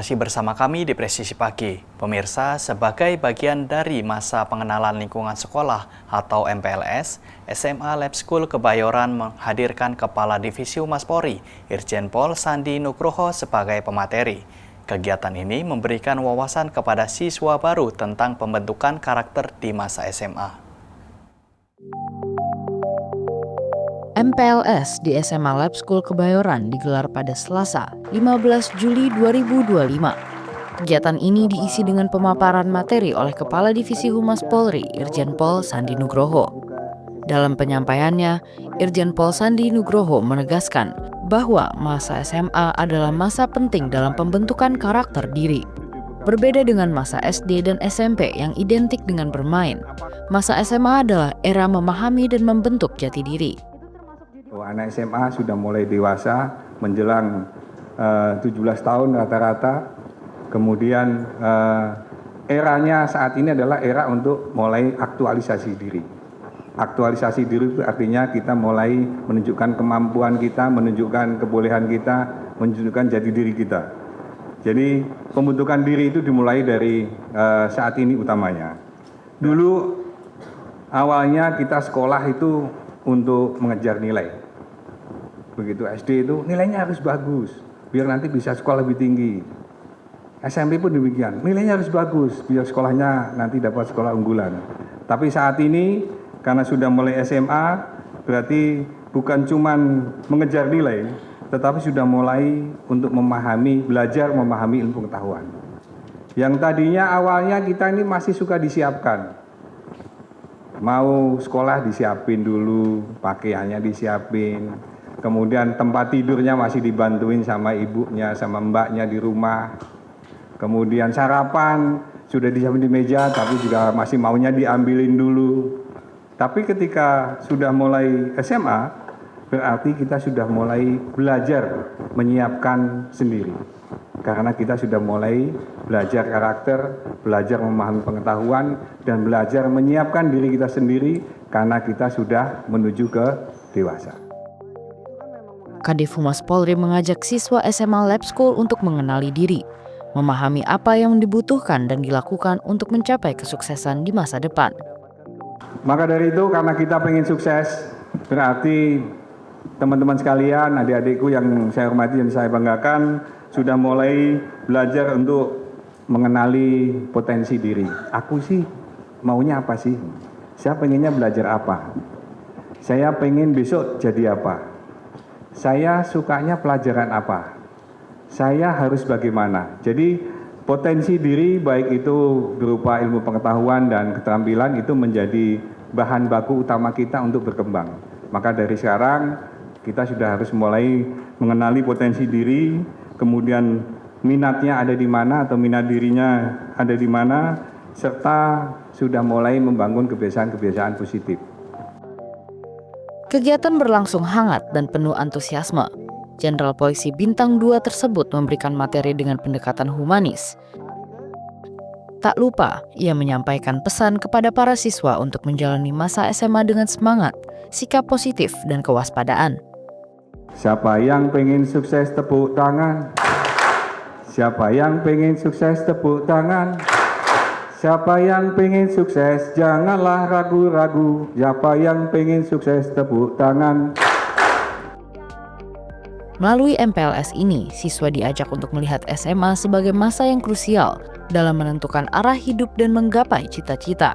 Masih bersama kami di Presisi Pagi. Pemirsa, sebagai bagian dari masa pengenalan lingkungan sekolah atau MPLS, SMA Lab School Kebayoran menghadirkan Kepala Divisi Humas Polri, Irjen Pol Sandi Nugroho sebagai pemateri. Kegiatan ini memberikan wawasan kepada siswa baru tentang pembentukan karakter di masa SMA. MPLS di SMA Lab School Kebayoran digelar pada Selasa, 15 Juli 2025. Kegiatan ini diisi dengan pemaparan materi oleh Kepala Divisi Humas Polri, Irjen Pol Sandi Nugroho. Dalam penyampaiannya, Irjen Pol Sandi Nugroho menegaskan bahwa masa SMA adalah masa penting dalam pembentukan karakter diri. Berbeda dengan masa SD dan SMP yang identik dengan bermain, masa SMA adalah era memahami dan membentuk jati diri. Anak SMA sudah mulai dewasa, menjelang 17 tahun rata-rata. Kemudian eranya saat ini adalah era untuk mulai aktualisasi diri. Aktualisasi diri itu artinya kita mulai menunjukkan kemampuan kita, menunjukkan kebolehan kita, menunjukkan jati diri kita. Jadi pembentukan diri itu dimulai dari saat ini utamanya. Dulu awalnya kita sekolah itu untuk mengejar nilai. Begitu SD itu nilainya harus bagus, biar nanti bisa sekolah lebih tinggi. SMP pun demikian, nilainya harus bagus, biar sekolahnya nanti dapat sekolah unggulan. Tapi saat ini, karena sudah mulai SMA, berarti bukan cuma mengejar nilai, tetapi sudah mulai untuk memahami, belajar memahami ilmu pengetahuan. Yang tadinya awalnya kita ini masih suka disiapkan. Mau sekolah disiapin dulu, pakaiannya disiapin. Kemudian tempat tidurnya masih dibantuin sama ibunya, sama mbaknya di rumah. Kemudian sarapan sudah disiapin di meja, tapi juga masih maunya diambilin dulu. Tapi ketika sudah mulai SMA, berarti kita sudah mulai belajar menyiapkan sendiri. Karena kita sudah mulai belajar karakter, belajar memahami pengetahuan, dan belajar menyiapkan diri kita sendiri karena kita sudah menuju ke dewasa. Kadif Humas Polri mengajak siswa SMA Lab School untuk mengenali diri, memahami apa yang dibutuhkan dan dilakukan untuk mencapai kesuksesan di masa depan. Maka dari itu, karena kita pengen sukses, berarti teman-teman sekalian, adik-adikku yang saya hormati dan saya banggakan, sudah mulai belajar untuk mengenali potensi diri. Aku sih maunya apa sih? Saya pengennya belajar apa? Saya pengen besok jadi apa? Saya sukanya pelajaran apa? Saya harus bagaimana? Jadi potensi diri baik itu berupa ilmu pengetahuan dan keterampilan itu menjadi bahan baku utama kita untuk berkembang. Maka dari sekarang kita sudah harus mulai mengenali potensi diri, kemudian minatnya ada di mana atau minat dirinya ada di mana, serta sudah mulai membangun kebiasaan-kebiasaan positif. Kegiatan berlangsung hangat dan penuh antusiasme. Jenderal Polisi Bintang 2 tersebut memberikan materi dengan pendekatan humanis. Tak lupa, ia menyampaikan pesan kepada para siswa untuk menjalani masa SMA dengan semangat, sikap positif, dan kewaspadaan. Siapa yang pengen sukses tepuk tangan? Siapa yang pengen sukses tepuk tangan? Siapa yang pengen sukses janganlah ragu-ragu. Siapa yang pengen sukses tepuk tangan. Melalui MPLS ini, siswa diajak untuk melihat SMA sebagai masa yang krusial dalam menentukan arah hidup dan menggapai cita-cita.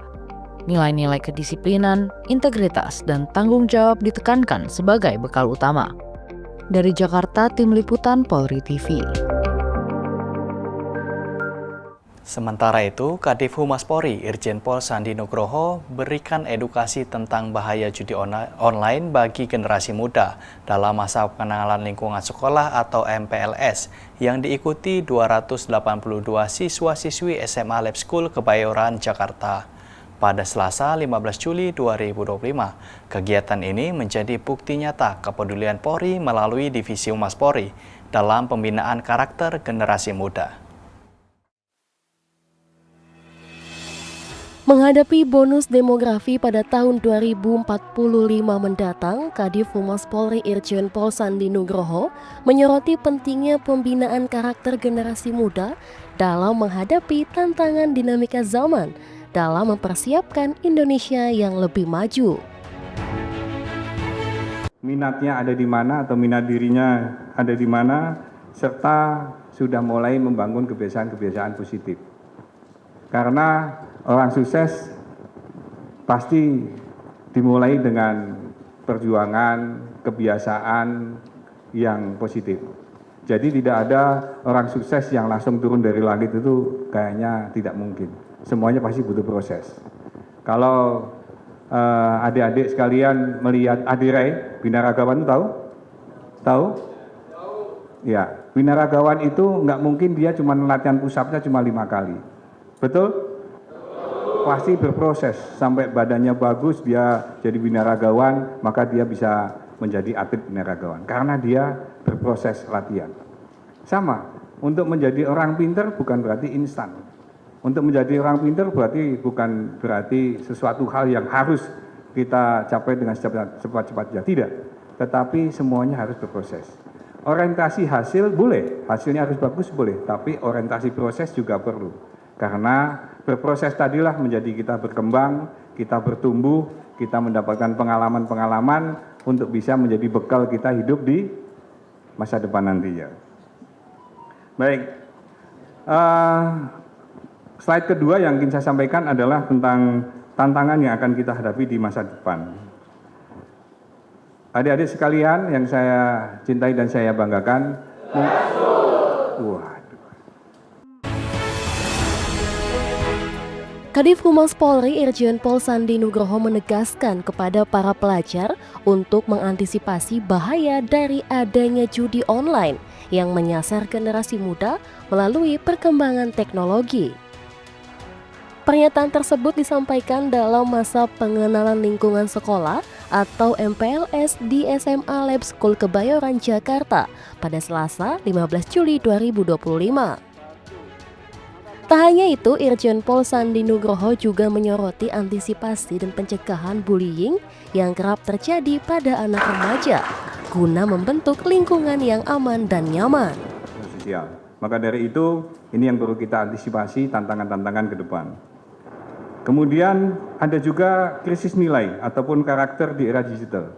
Nilai-nilai kedisiplinan, integritas, dan tanggung jawab ditekankan sebagai bekal utama. Dari Jakarta, Tim Liputan Polri TV. Sementara itu, Kadif Humas Polri, Irjen Pol Sandi Nugroho berikan edukasi tentang bahaya judi online bagi generasi muda dalam masa pengenalan lingkungan sekolah atau MPLS yang diikuti 282 siswa-siswi SMA Lab School Kebayoran, Jakarta. Pada Selasa 15 Juli 2025, kegiatan ini menjadi bukti nyata kepedulian Polri melalui Divisi Humas Polri dalam pembinaan karakter generasi muda. Menghadapi bonus demografi pada tahun 2045 mendatang, Kadif Humas Polri Irjen Pol Sandi Nugroho menyoroti pentingnya pembinaan karakter generasi muda dalam menghadapi tantangan dinamika zaman dalam mempersiapkan Indonesia yang lebih maju. Minatnya ada di mana atau minat dirinya ada di mana, serta sudah mulai membangun kebiasaan-kebiasaan positif. Karena orang sukses pasti dimulai dengan perjuangan, kebiasaan yang positif. Jadi tidak ada orang sukses yang langsung turun dari langit, itu kayaknya tidak mungkin. Semuanya pasti butuh proses. Kalau adik-adik sekalian melihat Adirai, binaragawan itu tahu? Tahu? Ya, binaragawan itu nggak mungkin dia cuma latihan push-up-nya cuma 5 kali. Betul? Pasti berproses sampai badannya bagus, dia jadi binaragawan, maka dia bisa menjadi atlet binaragawan karena dia berproses latihan. Sama, untuk menjadi orang pinter bukan berarti instan. Untuk menjadi orang pinter bukan berarti sesuatu hal yang harus kita capai dengan cepat-cepatnya, tidak. Tetapi semuanya harus berproses. Orientasi hasil boleh, hasilnya harus bagus boleh, tapi orientasi proses juga perlu. Karena berproses tadilah menjadi kita berkembang, kita bertumbuh, kita mendapatkan pengalaman-pengalaman untuk bisa menjadi bekal kita hidup di masa depan nantinya. Baik, slide kedua yang ingin saya sampaikan adalah tentang tantangan yang akan kita hadapi di masa depan. Adik-adik sekalian yang saya cintai dan saya banggakan, Kadif Humas Polri Irjen Pol Sandi Nugroho menegaskan kepada para pelajar untuk mengantisipasi bahaya dari adanya judi online yang menyasar generasi muda melalui perkembangan teknologi. Pernyataan tersebut disampaikan dalam masa pengenalan lingkungan sekolah atau MPLS di SMA Lab School Kebayoran, Jakarta pada Selasa 15 Juli 2025. Tak hanya itu, Irjen Pol Sandi Nugroho juga menyoroti antisipasi dan pencegahan bullying yang kerap terjadi pada anak remaja guna membentuk lingkungan yang aman dan nyaman. Sosial. Maka dari itu, ini yang perlu kita antisipasi tantangan-tantangan ke depan. Kemudian ada juga krisis nilai ataupun karakter di era digital.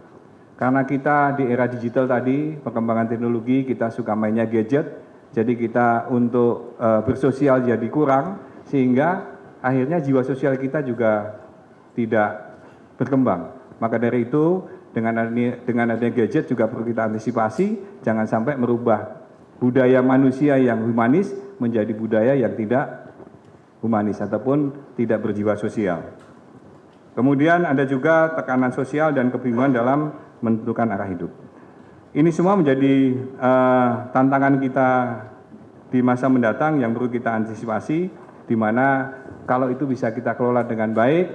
Karena kita di era digital tadi, perkembangan teknologi, kita suka mainnya gadget, jadi kita untuk bersosial jadi kurang, sehingga akhirnya jiwa sosial kita juga tidak berkembang. Maka dari itu, dengan adanya gadget juga perlu kita antisipasi, jangan sampai merubah budaya manusia yang humanis menjadi budaya yang tidak humanis ataupun tidak berjiwa sosial. Kemudian ada juga tekanan sosial dan kebingungan dalam menentukan arah hidup. Ini semua menjadi tantangan kita di masa mendatang yang perlu kita antisipasi, di mana kalau itu bisa kita kelola dengan baik,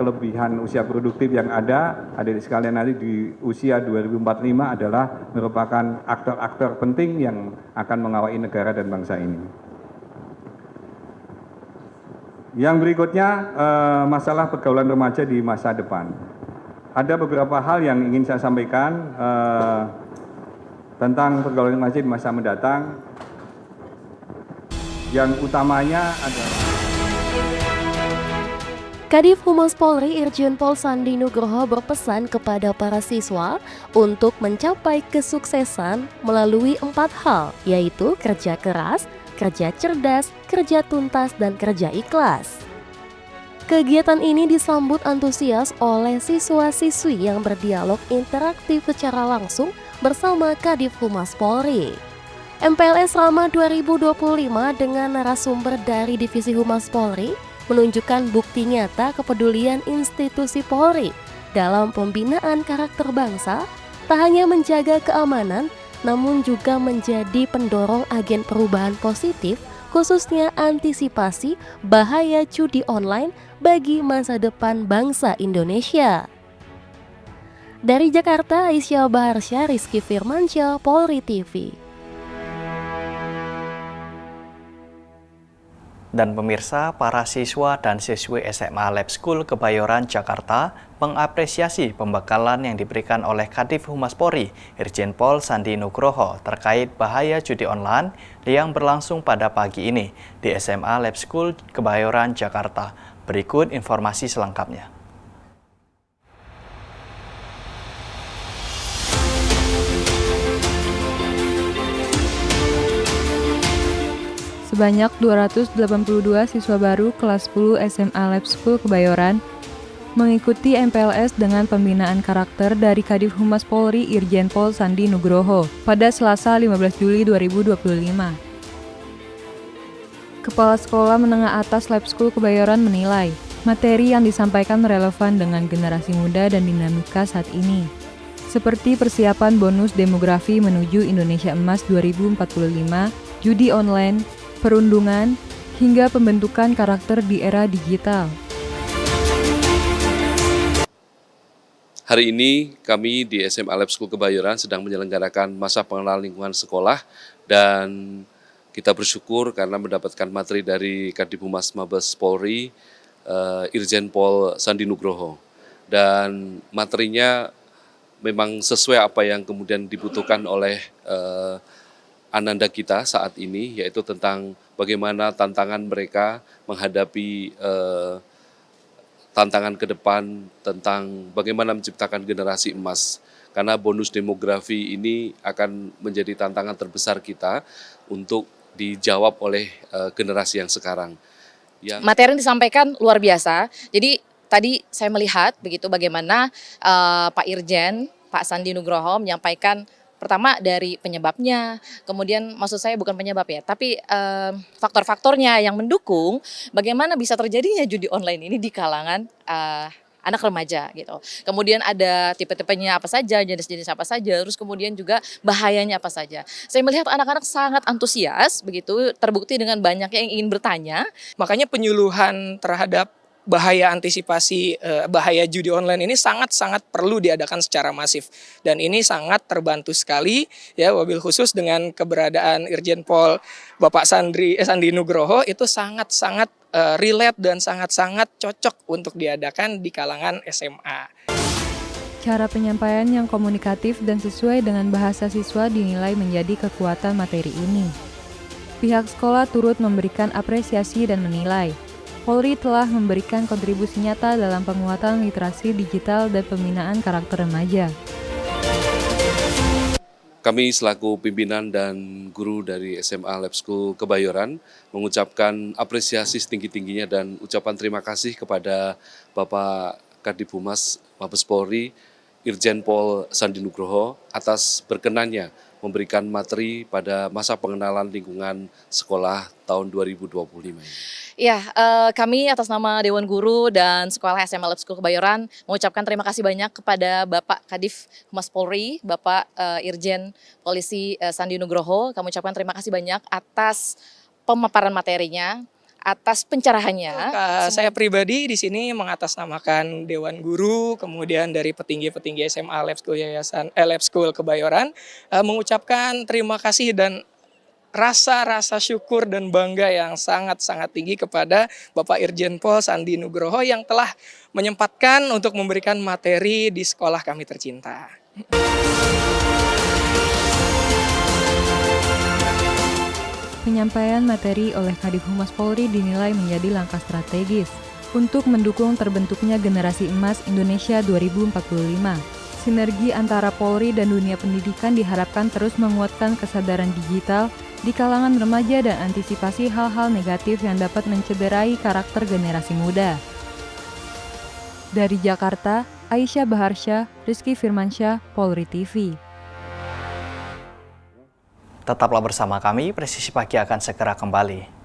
kelebihan usia produktif yang ada, adik sekalian nanti di usia 2045 adalah merupakan aktor-aktor penting yang akan mengawal negara dan bangsa ini. Yang berikutnya, masalah pergaulan remaja di masa depan. Ada beberapa hal yang ingin saya sampaikan tentang pergaulan remaja di masa mendatang. Yang utamanya adalah Kadif Humas Polri Irjen Pol Sandi Nugroho berpesan kepada para siswa untuk mencapai kesuksesan melalui 4 hal, yaitu kerja keras, kerja cerdas, kerja tuntas, dan kerja ikhlas. Kegiatan ini disambut antusias oleh siswa-siswi yang berdialog interaktif secara langsung bersama Kadif Humas Polri. MPLS Rama 2025 dengan narasumber dari Divisi Humas Polri menunjukkan bukti nyata kepedulian institusi Polri dalam pembinaan karakter bangsa, tak hanya menjaga keamanan, namun juga menjadi pendorong agen perubahan positif, khususnya antisipasi bahaya judi online bagi masa depan bangsa Indonesia. Dari Jakarta, Aisyah Baharsya, Rizky Firmansyah, Polri TV. Dan pemirsa, para siswa dan siswi SMA Lab School Kebayoran, Jakarta mengapresiasi pembekalan yang diberikan oleh Kadif Humas Polri, Irjen Pol Sandi Nugroho terkait bahaya judi online yang berlangsung pada pagi ini di SMA Lab School Kebayoran, Jakarta. Berikut informasi selengkapnya. Sebanyak 282 siswa baru kelas 10 SMA Lab School Kebayoran mengikuti MPLS dengan pembinaan karakter dari Kadif Humas Polri Irjen Pol Sandi Nugroho pada Selasa 15 Juli 2025. Kepala Sekolah Menengah Atas Lab School Kebayoran menilai materi yang disampaikan relevan dengan generasi muda dan dinamika saat ini, seperti persiapan bonus demografi menuju Indonesia Emas 2045, judi online, perundungan, hingga pembentukan karakter di era digital. Hari ini kami di SMA Lab School Kebayoran sedang menyelenggarakan masa pengenalan lingkungan sekolah dan kita bersyukur karena mendapatkan materi dari Kadif Humas Mabes Polri, Irjen Pol Sandi Nugroho. Dan materinya memang sesuai apa yang kemudian dibutuhkan oleh ananda kita saat ini, yaitu tentang bagaimana tantangan mereka menghadapi tantangan ke depan, tentang bagaimana menciptakan generasi emas. Karena bonus demografi ini akan menjadi tantangan terbesar kita untuk dijawab oleh generasi yang sekarang. Materi yang disampaikan luar biasa. Jadi tadi saya melihat begitu bagaimana Pak Irjen, Pak Sandi Nugroho menyampaikan pertama dari penyebabnya, kemudian maksud saya bukan penyebab ya, tapi faktor-faktornya yang mendukung bagaimana bisa terjadinya judi online ini di kalangan anak remaja gitu. Kemudian ada tipe-tipenya apa saja, jenis-jenis apa saja, terus kemudian juga bahayanya apa saja. Saya melihat anak-anak sangat antusias begitu, terbukti dengan banyaknya yang ingin bertanya. Makanya penyuluhan terhadap bahaya antisipasi bahaya judi online ini sangat-sangat perlu diadakan secara masif, dan ini sangat terbantu sekali ya, wabil khusus dengan keberadaan Irjen Pol Bapak Sandi Nugroho itu sangat-sangat relate dan sangat-sangat cocok untuk diadakan di kalangan SMA. Cara penyampaian yang komunikatif dan sesuai dengan bahasa siswa dinilai menjadi kekuatan materi ini. Pihak sekolah turut memberikan apresiasi dan menilai Polri telah memberikan kontribusi nyata dalam penguatan literasi digital dan pembinaan karakter remaja. Kami selaku pimpinan dan guru dari SMA Lab School Kebayoran mengucapkan apresiasi setinggi-tingginya dan ucapan terima kasih kepada Bapak Kadif Humas Mabes Polri, Irjen Pol Sandi Nugroho atas berkenannya memberikan materi pada masa pengenalan lingkungan sekolah tahun 2025 ini. Ya, kami atas nama Dewan Guru dan Sekolah SMA Lab School Kebayoran mengucapkan terima kasih banyak kepada Bapak Kadif Humas Polri, Bapak Irjen Polisi Sandi Nugroho. Kami ucapkan terima kasih banyak atas pemaparan materinya, atas pencerahannya. Saya pribadi di sini mengatasnamakan Dewan Guru, kemudian dari petinggi-petinggi SMA Lab School Kebayoran, mengucapkan terima kasih dan rasa syukur dan bangga yang sangat-sangat tinggi kepada Bapak Irjen Pol Sandi Nugroho yang telah menyempatkan untuk memberikan materi di sekolah kami tercinta. Penyampaian materi oleh Kadif Humas Polri dinilai menjadi langkah strategis untuk mendukung terbentuknya generasi emas Indonesia 2045. Sinergi antara Polri dan dunia pendidikan diharapkan terus menguatkan kesadaran digital di kalangan remaja dan antisipasi hal-hal negatif yang dapat mencederai karakter generasi muda. Dari Jakarta, Aisyah Baharsyah, Rizky Firmansyah, Polri TV. Tetaplah bersama kami, Presisi Pagi akan segera kembali.